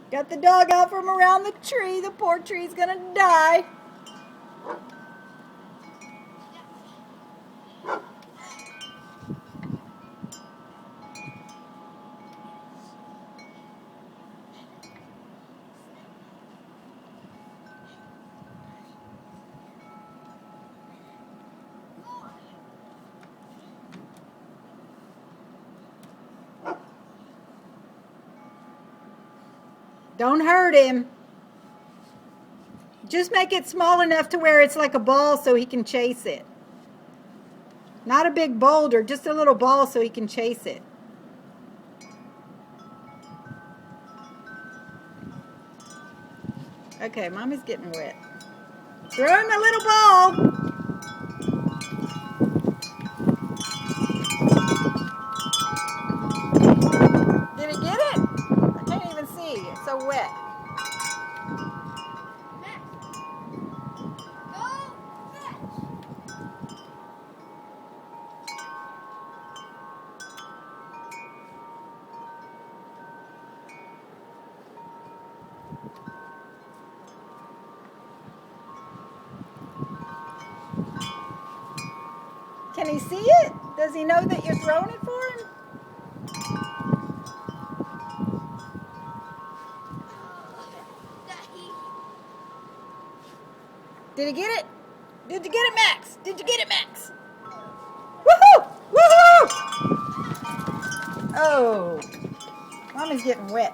Got the dog out from around the tree. The poor tree's gonna die. Don't hurt him. Just make it small enough to where it's like a ball so he can chase it. Not a big boulder, just a little ball so he can chase it. Okay, Mommy's getting wet. Throw him a little ball. Did he get it? I can't even see. It's so wet. Can he see it? Does he know that you're throwing it for him? Did he get it? Did you get it, Max? Did you get it, Max? Woohoo! Woohoo! Oh, Mommy's getting wet.